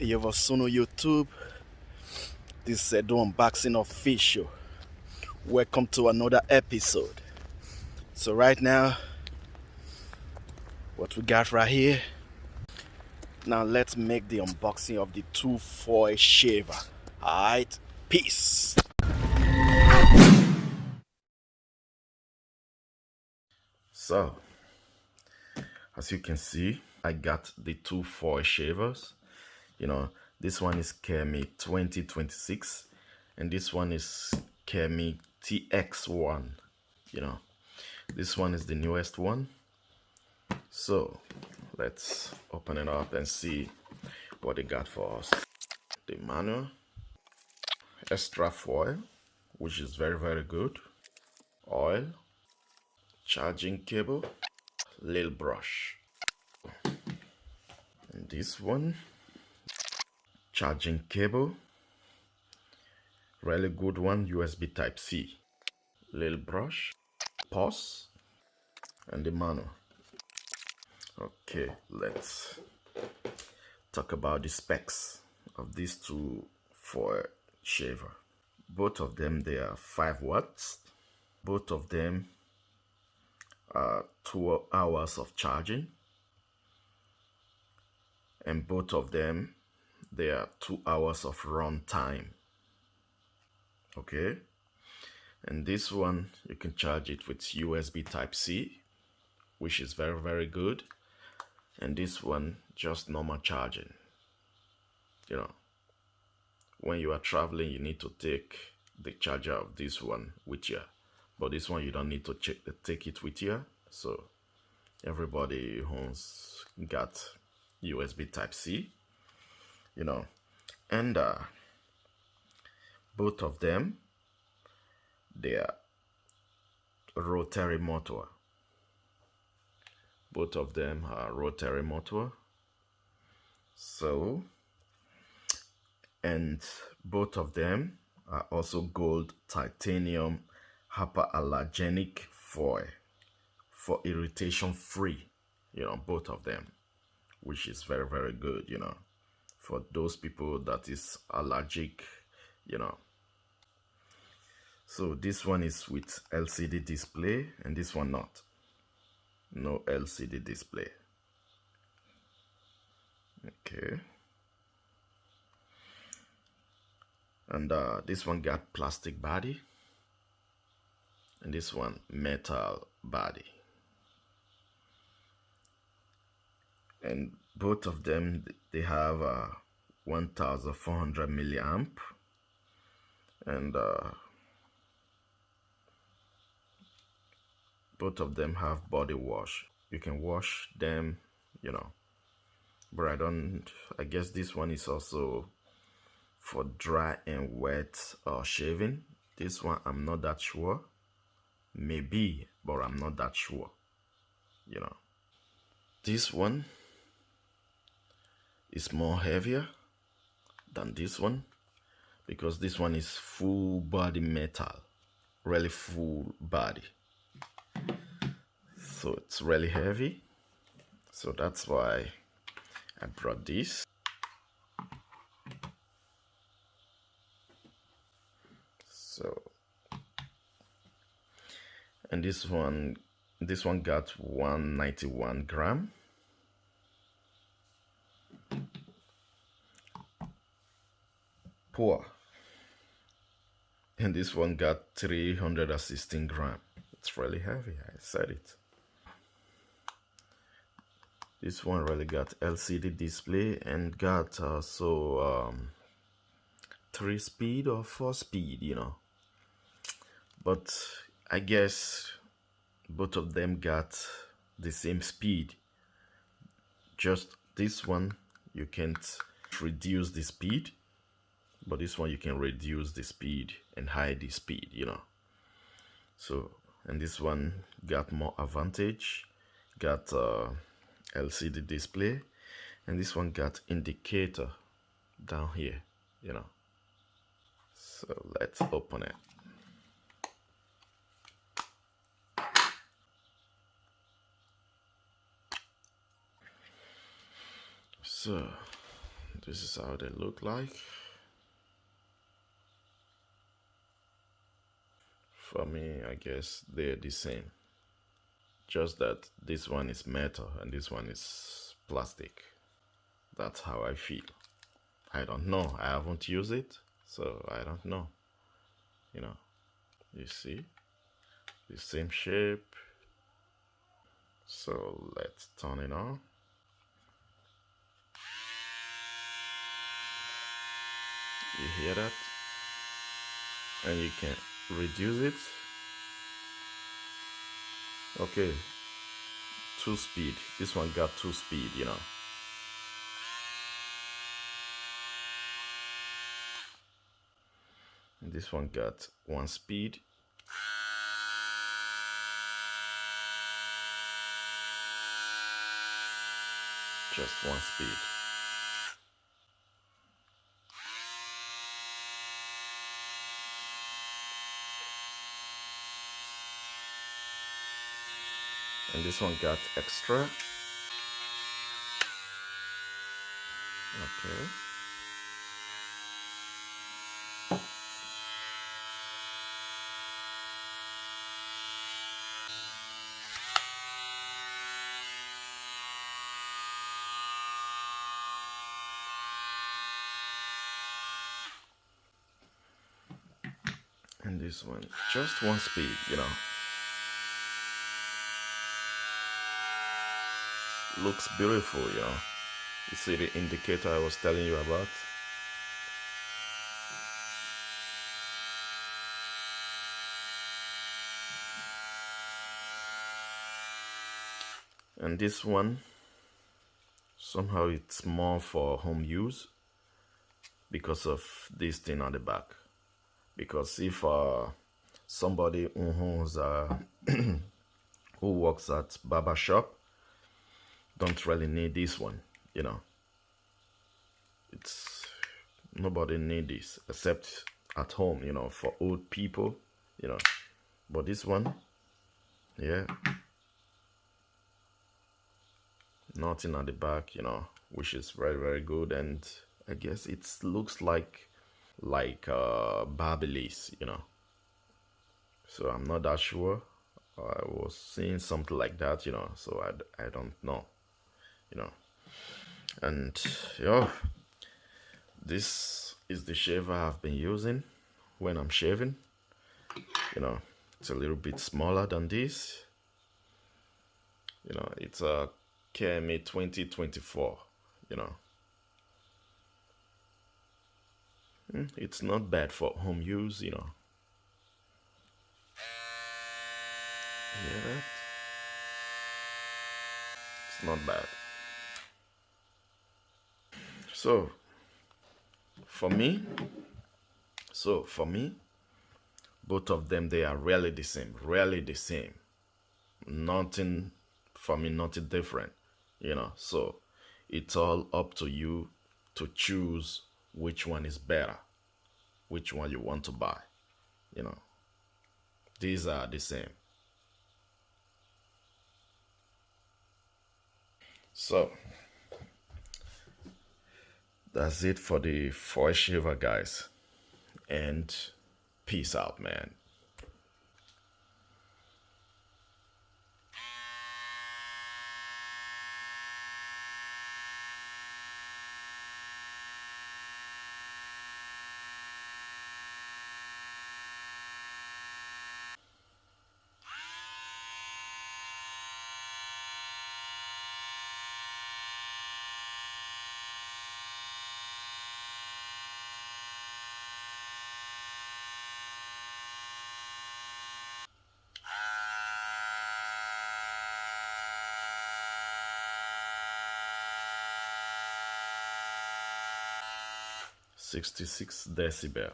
Yovosuno YouTube. This is Edo Unboxing Official. Welcome to another episode. So right now, what we got right here. Now let's make the unboxing of the 2 foil shaver. Alright, peace. So, as you can see, I got the 2 foil shavers. This one is Kemei 2026 and this one is Kemei TX1. This one is the newest one. So let's open it up and see what they got for us. The manual, extra foil, which is very good, oil, charging cable, little brush, and this one, charging cable, really good one, USB type C, little brush, pause, and the manual. Okay, let's talk about the specs of these 2 foil shaver. Both of them, they are 5 watts. Both of them are 2 hours of charging, and both of them, they are 2 hours of run time. Okay, and this one you can charge it with USB type C, which is very good, and this one just normal charging. When you are traveling, you need to take the charger of this one with you, but this one you don't need to take it with you. So everybody who's got USB type C, and both of them, they are rotary motor. Both of them are rotary motor. So, and both of them are also gold titanium hyperallergenic foil for irritation free. Both of them, which is very good, for those people that is allergic. So this one is with LCD display and this one not. No LCD display. Okay. And this one got plastic body and this one metal body. And both of them, they have 1400 milliamp, and both of them have body wash. You can wash them, but I guess this one is also for dry and wet shaving. This one I'm not that sure. Maybe, but I'm not that sure. This one is more heavier than this one because this one is full body metal, really full body. So it's really heavy. So that's why I brought this. So, and this one got 191 gram. Poor. And this one got 316 gram. It's really heavy, I said it. This one really got LCD display and got also 3-speed or 4-speed, But I guess both of them got the same speed. Just this one, you can't reduce the speed, but this one you can reduce the speed and hide the speed, So, and this one got more advantage, got LCD display, and this one got indicator down here, So let's open it. So this is how they look like. For me, I guess they're the same. Just that this one is metal and this one is plastic. That's how I feel. I don't know. I haven't used it, so I don't know. You know, you see? The same shape. So let's turn it on. You hear that? And you can reduce it. Okay, 2 speed. This one got 2 speed, you know. And this one got 1 speed. Just 1 speed. And this one got extra. Okay. And this one, just 1 speed, you know. Looks beautiful, you know. You see the indicator I was telling you about? And this one, somehow it's more for home use because of this thing on the back. Because if somebody who works at barber shop don't really need this one, you know. It's nobody need this except at home, you know, for old people, you know. But this one, yeah, nothing at the back, you know, which is very, very good. And I guess it looks like Babyliss, you know. So I'm not that sure. I was seeing something like that, you know, so I don't know, you know. And yeah, this is the shaver I've been using when I'm shaving, you know. It's a little bit smaller than this, you know. It's a Kemei 2024, you know. It's not bad for home use, you know. Hear that? It's not bad. So for me, both of them, they are really the same, really the same. Nothing, for me, nothing different, you know. So it's all up to you to choose which one is better, which one you want to buy, you know. These are the same. So that's it for the foil shaver, guys. And peace out, man. .66 decibel.